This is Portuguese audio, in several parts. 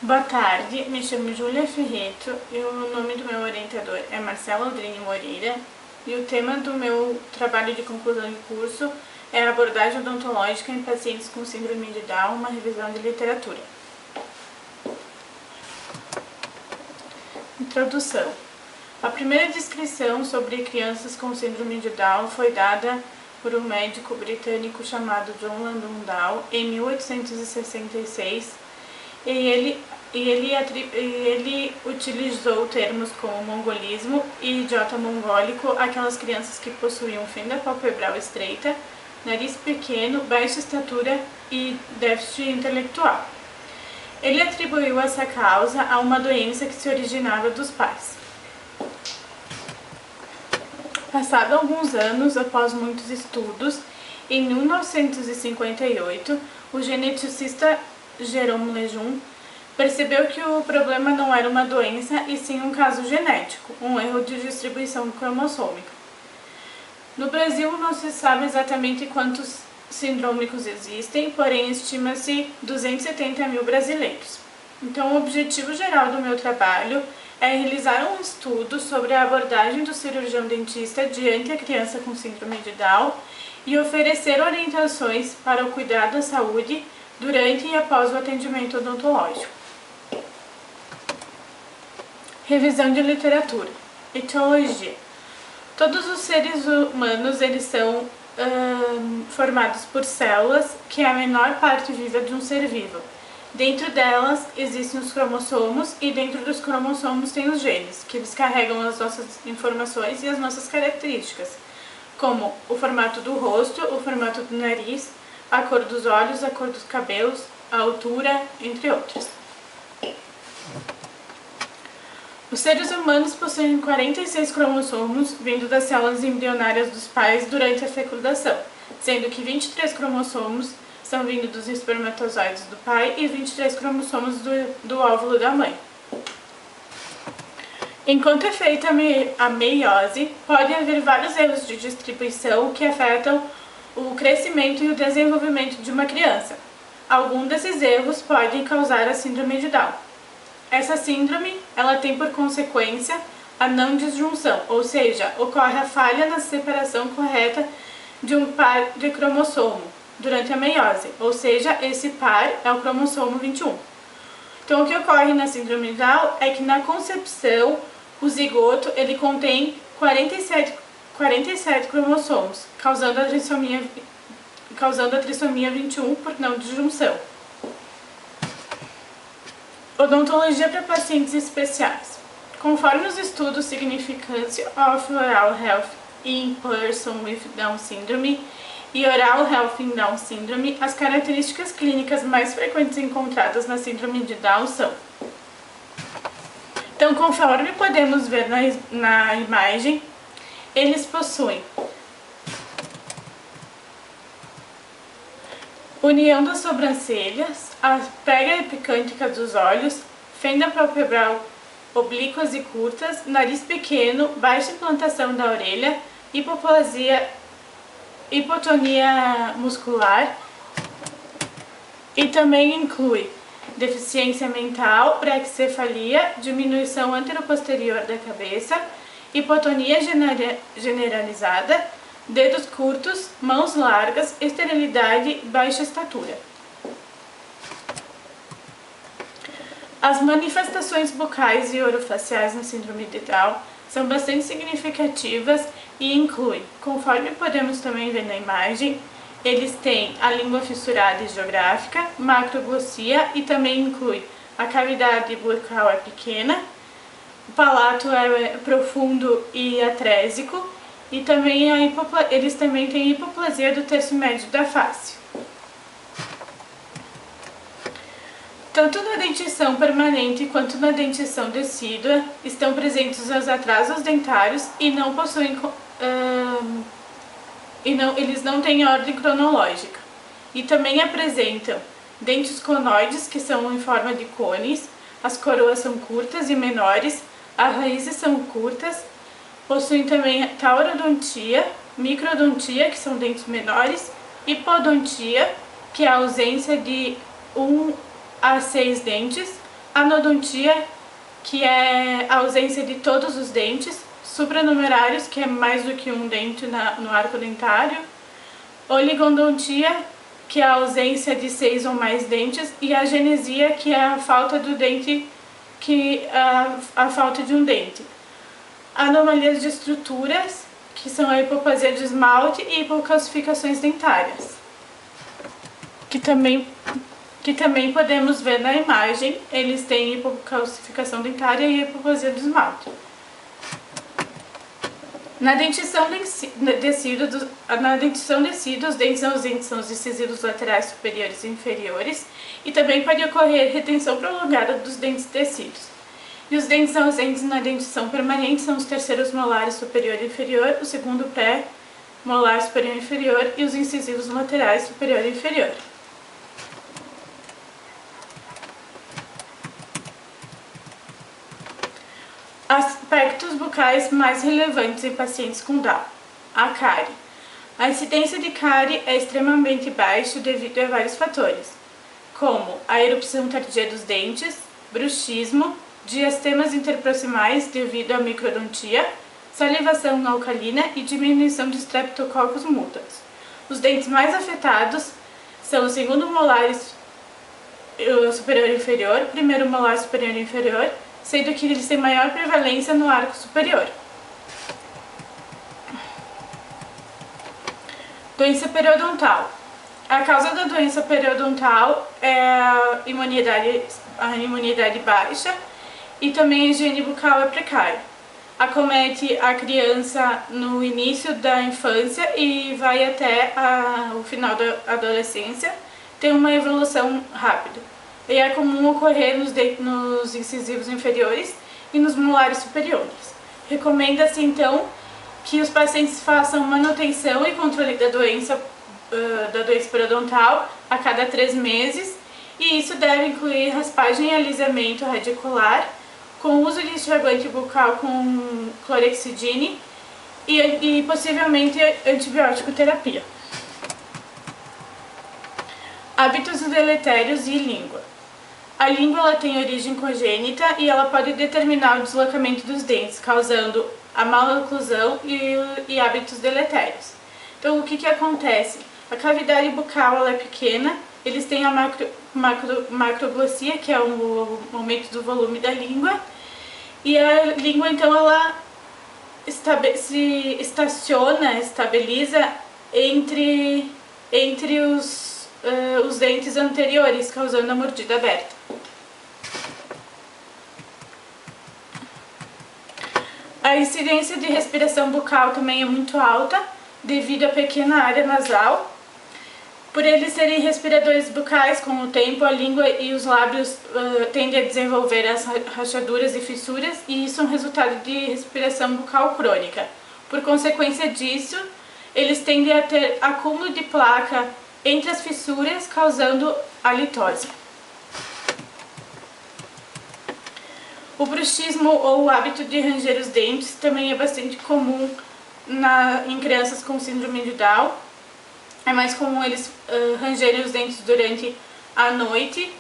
Boa tarde, me chamo Júlia Ferreto e o nome do meu orientador é Marcelo Aldrini Moreira e o tema do meu trabalho de conclusão de curso é a abordagem odontológica em pacientes com síndrome de Down, uma revisão de literatura. Introdução. A primeira descrição sobre crianças com síndrome de Down foi dada por um médico britânico chamado John Landon Down em 1866 e ele utilizou termos como mongolismo e idiota mongólico, aquelas crianças que possuíam fenda palpebral estreita, nariz pequeno, baixa estatura e déficit intelectual. Ele atribuiu essa causa a uma doença que se originava dos pais. Passado alguns anos, após muitos estudos, em 1958, o geneticista Jerome Lejeune percebeu que o problema não era uma doença e sim um caso genético, um erro de distribuição cromossômica. No Brasil não se sabe exatamente quantos sindrômicos existem, porém estima-se 270 mil brasileiros. Então o objetivo geral do meu trabalho é realizar um estudo sobre a abordagem do cirurgião dentista diante a criança com síndrome de Down e oferecer orientações para o cuidado da saúde durante e após o atendimento odontológico. Revisão de literatura. Etiologia. Todos os seres humanos eles são formados por células, que é a menor parte viva de um ser vivo. Dentro delas existem os cromossomos e dentro dos cromossomos tem os genes, que eles carregam as nossas informações e as nossas características, como o formato do rosto, o formato do nariz, a cor dos olhos, a cor dos cabelos, a altura, entre outras. Os seres humanos possuem 46 cromossomos vindo das células embrionárias dos pais durante a fecundação, sendo que 23 cromossomos são vindos dos espermatozoides do pai e 23 cromossomos do óvulo da mãe. Enquanto é feita a meiose, pode haver vários erros de distribuição que afetam o crescimento e o desenvolvimento de uma criança. Alguns desses erros podem causar a síndrome de Down. Essa síndrome, ela tem por consequência a não disjunção, ou seja, ocorre a falha na separação correta de um par de cromossomo durante a meiose, ou seja, esse par é o cromossomo 21. Então, o que ocorre na síndrome de Down é que na concepção, o zigoto ele contém 47 cromossomos, causando a trissomia 21 por não disjunção. Odontologia para pacientes especiais. Conforme os estudos Significance of Oral Health in Person with Down Syndrome e Oral Health in Down Syndrome, as características clínicas mais frequentes encontradas na síndrome de Down são: então, conforme podemos ver na imagem, eles possuem união das sobrancelhas, a prega epicântrica dos olhos, fenda palpebral oblíquas e curtas, nariz pequeno, baixa implantação da orelha, hipotonia muscular e também inclui deficiência mental, braquicefalia, diminuição anteroposterior da cabeça, hipotonia generalizada, dedos curtos, mãos largas, esterilidade, baixa estatura. As manifestações bucais e orofaciais na síndrome de Down são bastante significativas e incluem, conforme podemos também ver na imagem, eles têm a língua fissurada e geográfica, macroglossia e também inclui a cavidade bucal é pequena, o palato é profundo e atrésico e também eles também têm hipoplasia do terço médio da face. Tanto na dentição permanente quanto na dentição decídua estão presentes os atrasos dentários e não possuem eles não têm ordem cronológica. E também apresentam dentes conoides, que são em forma de cones, as coroas são curtas e menores, as raízes são curtas, possuem também taurodontia, microdontia, que são dentes menores, hipodontia, que é a ausência de 1 a 6 dentes, Anodontia, que é a ausência de todos os dentes. Supranumerários, que é mais do que um dente no arco dentário. Oligodontia, que é a ausência de 6 ou mais dentes. E agenesia, que é a falta do dente, a falta de um dente. Anomalias de estruturas, que são a hipoplasia de esmalte e hipocalcificações dentárias, que também podemos ver na imagem. Eles têm hipocalcificação dentária e hipoplasia de esmalte. Na dentição decida, os dentes ausentes são os incisivos laterais superiores e inferiores, e também pode ocorrer retenção prolongada dos dentes decíduos. E os dentes ausentes na dentição permanente são os terceiros molares superior e inferior, o segundo pré-molar superior e inferior e os incisivos laterais superior e inferior. Aspectos bucais mais relevantes em pacientes com Down. A cárie. A incidência de cárie é extremamente baixa devido a vários fatores, como a erupção tardia dos dentes, bruxismo, diastemas interproximais devido à microdontia, salivação não alcalina e diminuição de Streptococcus mutans. Os dentes mais afetados são o segundo molar superior e inferior, primeiro molar superior e inferior, sendo que eles têm maior prevalência no arco superior. Doença periodontal. A causa da doença periodontal é a imunidade baixa e também a higiene bucal é precária. Acomete a criança no início da infância e vai até o final da adolescência, tem uma evolução rápida. E é comum ocorrer nos incisivos inferiores e nos molares superiores. Recomenda-se então que os pacientes façam manutenção e controle da doença periodontal a cada 3 meses, e isso deve incluir raspagem e alisamento radicular, com uso de enxaguante bucal com clorexidine e possivelmente antibiótico terapia. Hábitos deletérios e língua. A língua ela tem origem congênita e ela pode determinar o deslocamento dos dentes, causando a maloclusão e hábitos deletérios. Então, o que acontece? A cavidade bucal ela é pequena, eles têm a macroglossia, que é o aumento do volume da língua, e a língua então ela estabiliza entre os dentes anteriores, causando a mordida aberta. A incidência de respiração bucal também é muito alta, devido à pequena área nasal. Por eles serem respiradores bucais, com o tempo a língua e os lábios tendem a desenvolver as rachaduras e fissuras, e isso é um resultado de respiração bucal crônica. Por consequência disso, eles tendem a ter acúmulo de placa entre as fissuras, causando halitose. O bruxismo ou o hábito de ranger os dentes também é bastante comum em crianças com síndrome de Down. É mais comum eles rangerem os dentes durante a noite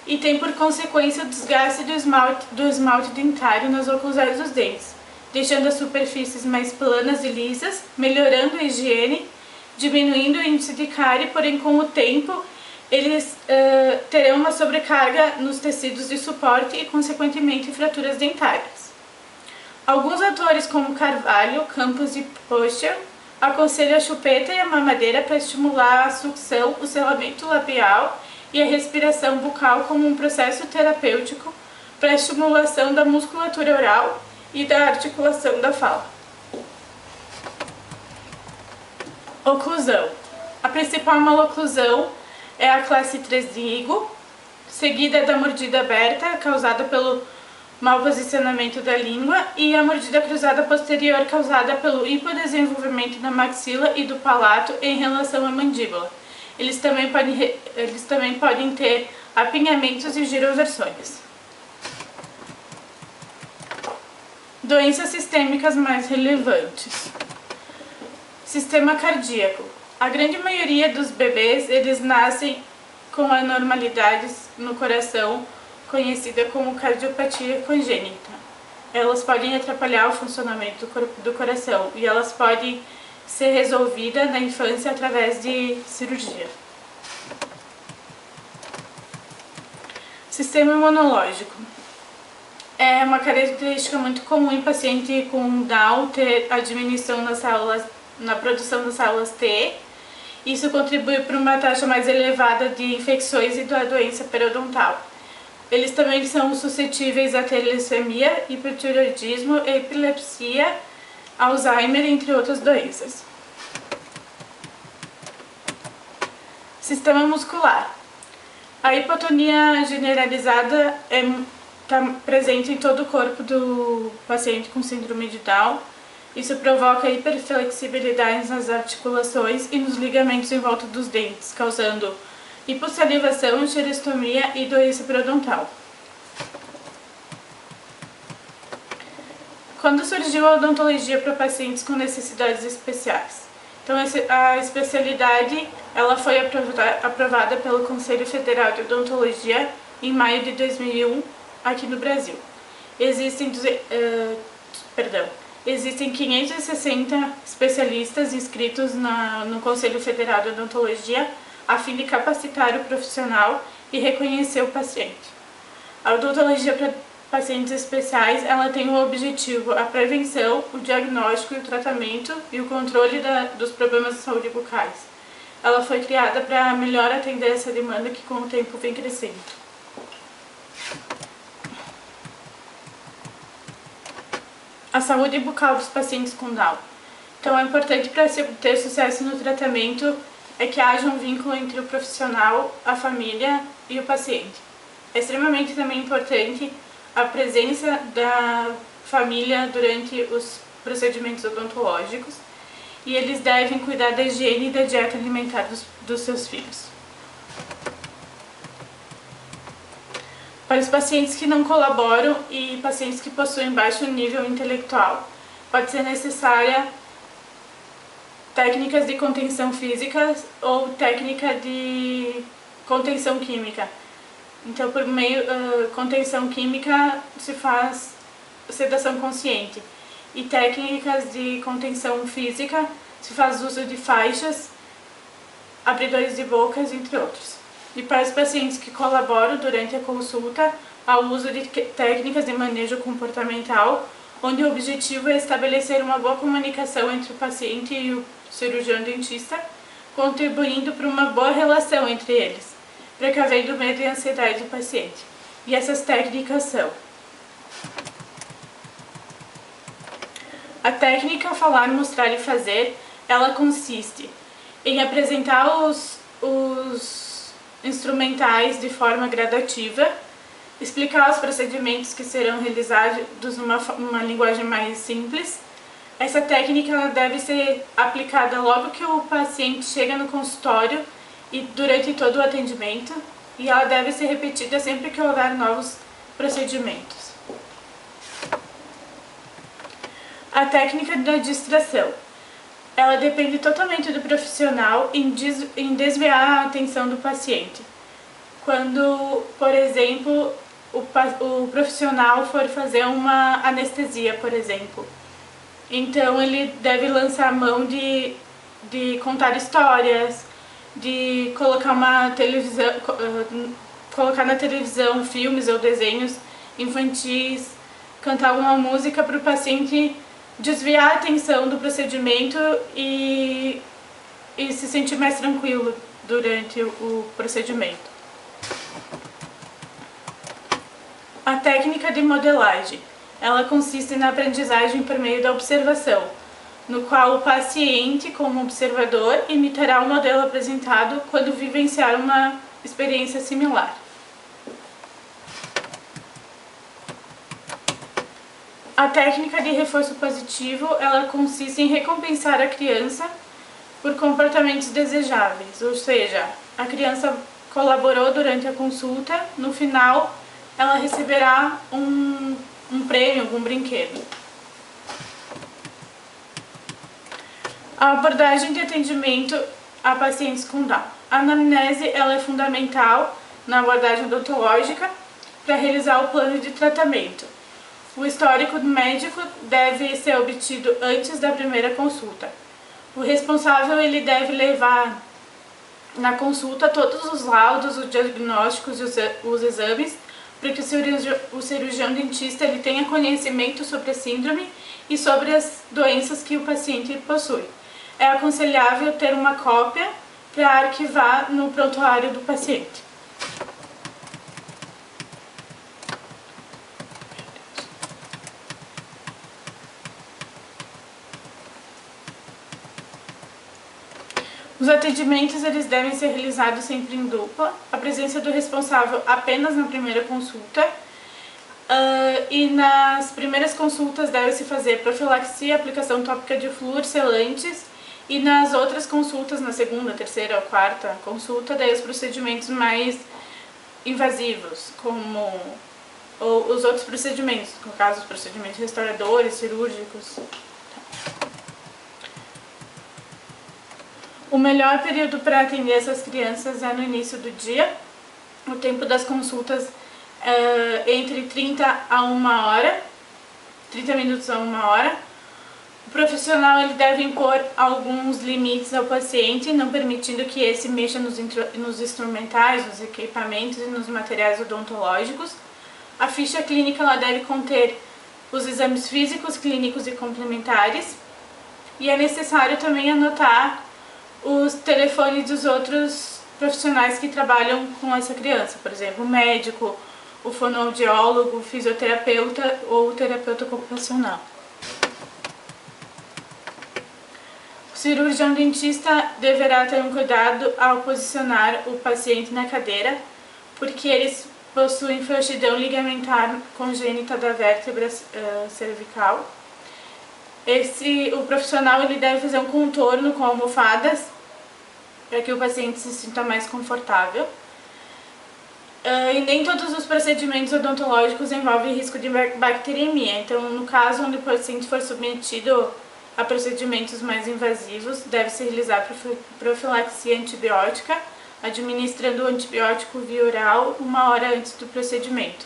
e tem por consequência o desgaste do esmalte dentário nas oclusais dos dentes, deixando as superfícies mais planas e lisas, melhorando a higiene, diminuindo o índice de cárie, porém com o tempo eles terão uma sobrecarga nos tecidos de suporte e consequentemente fraturas dentárias. Alguns autores como Carvalho, Campos e Pochel aconselham a chupeta e a mamadeira para estimular a sucção, o selamento labial e a respiração bucal como um processo terapêutico para a estimulação da musculatura oral e da articulação da fala. Oclusão. A principal maloclusão é a classe 3 de Higo, seguida da mordida aberta, causada pelo mau posicionamento da língua, e a mordida cruzada posterior, causada pelo hipodesenvolvimento da maxila e do palato em relação à mandíbula. Eles também podem ter apinhamentos e giroversões. Doenças sistêmicas mais relevantes. Sistema cardíaco. A grande maioria dos bebês, eles nascem com anormalidades no coração conhecida como cardiopatia congênita. Elas podem atrapalhar o funcionamento do coração e elas podem ser resolvidas na infância através de cirurgia. Sistema imunológico. É uma característica muito comum em paciente com Down ter a diminuição na produção das células T. Isso contribui para uma taxa mais elevada de infecções e da doença periodontal. Eles também são suscetíveis a telissemia, hipotireoidismo, epilepsia, Alzheimer, entre outras doenças. Sistema muscular. A hipotonia generalizada está presente em todo o corpo do paciente com síndrome de Down. Isso provoca hiperflexibilidade nas articulações e nos ligamentos em volta dos dentes, causando hipossalivação, xerostomia e doença periodontal. Quando surgiu a odontologia para pacientes com necessidades especiais? Então, a especialidade ela foi aprovada pelo Conselho Federal de Odontologia em maio de 2001, aqui no Brasil. Existem 560 especialistas inscritos no Conselho Federal de Odontologia a fim de capacitar o profissional e reconhecer o paciente. A odontologia para pacientes especiais ela tem o objetivo a prevenção, o diagnóstico e o tratamento e o controle dos problemas de saúde bucais. Ela foi criada para melhor atender essa demanda que com o tempo vem crescendo. A saúde bucal dos pacientes com Down. Então, é importante para se ter sucesso no tratamento é que haja um vínculo entre o profissional, a família e o paciente. É extremamente também importante a presença da família durante os procedimentos odontológicos e eles devem cuidar da higiene e da dieta alimentar dos seus filhos. Para os pacientes que não colaboram e pacientes que possuem baixo nível intelectual, pode ser necessária técnicas de contenção física ou técnica de contenção química. Então, por meio contenção química se faz sedação consciente e técnicas de contenção física se faz uso de faixas, abridores de bocas, entre outros. E para os pacientes que colaboram durante a consulta, há o uso de técnicas de manejo comportamental, onde o objetivo é estabelecer uma boa comunicação entre o paciente e o cirurgião dentista, contribuindo para uma boa relação entre eles, precavendo o medo e a ansiedade do paciente. E essas técnicas são: a técnica falar, mostrar e fazer, ela consiste em apresentar os instrumentais de forma gradativa, explicar os procedimentos que serão realizados numa linguagem mais simples. Essa técnica ela deve ser aplicada logo que o paciente chega no consultório e durante todo o atendimento, e ela deve ser repetida sempre que houver novos procedimentos. A técnica da distração. Ela depende totalmente do profissional em desviar a atenção do paciente. Quando, por exemplo, o profissional for fazer uma anestesia, por exemplo, então ele deve lançar a mão de contar histórias, de colocar colocar na televisão filmes ou desenhos infantis, cantar alguma música para o paciente desviar a atenção do procedimento e se sentir mais tranquilo durante o procedimento. A técnica de modelagem. Ela consiste na aprendizagem por meio da observação, no qual o paciente, como observador, imitará o modelo apresentado quando vivenciar uma experiência similar. A técnica de reforço positivo, ela consiste em recompensar a criança por comportamentos desejáveis, ou seja, a criança colaborou durante a consulta, no final ela receberá um prêmio, algum brinquedo. A abordagem de atendimento a pacientes com Down. A anamnese ela é fundamental na abordagem odontológica para realizar o plano de tratamento. O histórico médico deve ser obtido antes da primeira consulta. O responsável ele deve levar na consulta todos os laudos, os diagnósticos e os exames, para que o cirurgião dentista ele tenha conhecimento sobre a síndrome e sobre as doenças que o paciente possui. É aconselhável ter uma cópia para arquivar no prontuário do paciente. Os atendimentos eles devem ser realizados sempre em dupla, a presença do responsável apenas na primeira consulta, e nas primeiras consultas deve-se fazer profilaxia, aplicação tópica de flúor, selantes, e nas outras consultas, na segunda, terceira ou quarta consulta, daí os procedimentos mais invasivos, como os outros procedimentos, no caso os procedimentos restauradores, cirúrgicos. O melhor período para atender essas crianças é no início do dia. O tempo das consultas é entre 30 a 1 hora, 30 minutos a 1 hora. O profissional ele deve impor alguns limites ao paciente, não permitindo que esse mexa nos instrumentais, nos equipamentos e nos materiais odontológicos. A ficha clínica ela deve conter os exames físicos, clínicos e complementares. E é necessário também anotar os telefones dos outros profissionais que trabalham com essa criança, por exemplo, o médico, o fonoaudiólogo, o fisioterapeuta ou o terapeuta ocupacional. O cirurgião dentista deverá ter um cuidado ao posicionar o paciente na cadeira, porque eles possuem frouxidão ligamentar congênita da vértebra cervical. O profissional ele deve fazer um contorno com almofadas para que o paciente se sinta mais confortável. E nem todos os procedimentos odontológicos envolvem risco de bacteremia. Então, no caso onde o paciente for submetido a procedimentos mais invasivos, deve-se realizar profilaxia antibiótica, administrando o antibiótico via oral 1 hora antes do procedimento.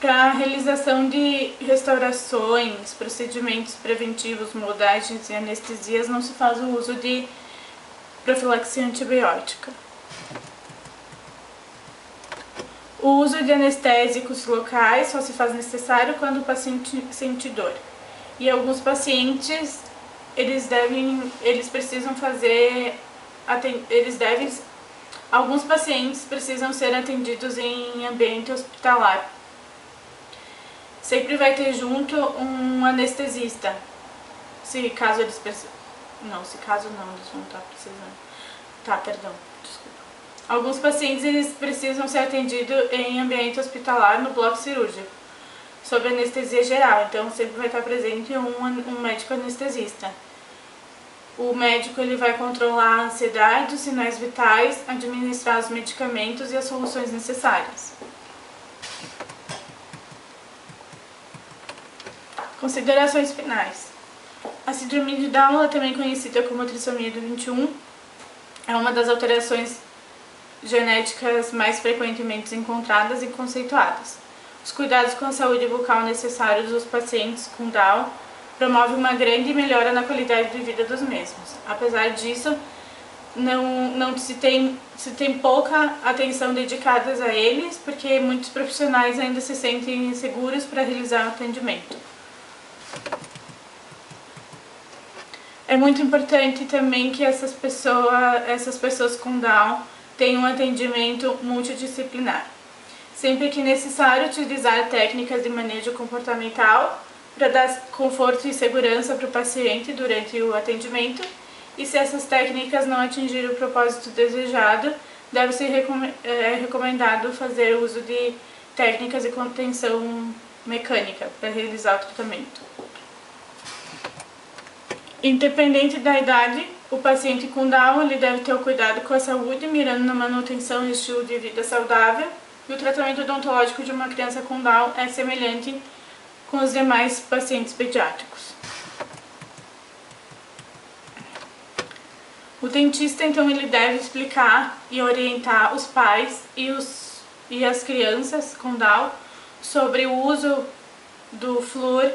Para a realização de restaurações, procedimentos preventivos, moldagens e anestesias, não se faz o uso de profilaxia antibiótica. O uso de anestésicos locais só se faz necessário quando o paciente sente dor. E alguns pacientes, alguns pacientes precisam ser atendidos em ambiente hospitalar. Sempre vai ter junto um anestesista, eles não, eles vão estar precisando. Desculpa. Alguns pacientes eles precisam ser atendidos em ambiente hospitalar no bloco cirúrgico, sob anestesia geral, então sempre vai estar presente um médico anestesista. O médico ele vai controlar a ansiedade, os sinais vitais, administrar os medicamentos e as soluções necessárias. Considerações finais. A síndrome de Down, também conhecida como trissomia do 21, é uma das alterações genéticas mais frequentemente encontradas e conceituadas. Os cuidados com a saúde bucal necessários dos pacientes com Down promovem uma grande melhora na qualidade de vida dos mesmos. Apesar disso, se tem pouca atenção dedicada a eles, porque muitos profissionais ainda se sentem inseguros para realizar o atendimento. É muito importante também que essas pessoas com Down tenham um atendimento multidisciplinar. Sempre que necessário, utilizar técnicas de manejo comportamental para dar conforto e segurança para o paciente durante o atendimento. E se essas técnicas não atingirem o propósito desejado, deve ser recomendado fazer uso de técnicas de contenção mecânica para realizar o tratamento. Independente da idade, o paciente com Down ele deve ter o cuidado com a saúde, mirando na manutenção e estilo de vida saudável, e o tratamento odontológico de uma criança com Down é semelhante com os demais pacientes pediátricos. O dentista, então, ele deve explicar e orientar os pais e as crianças com Down sobre o uso do flúor,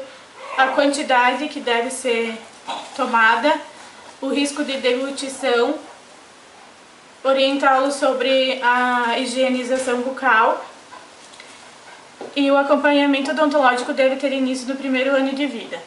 a quantidade que deve ser tomada, o risco de deglutição, orientá-los sobre a higienização bucal, e o acompanhamento odontológico deve ter início no primeiro ano de vida.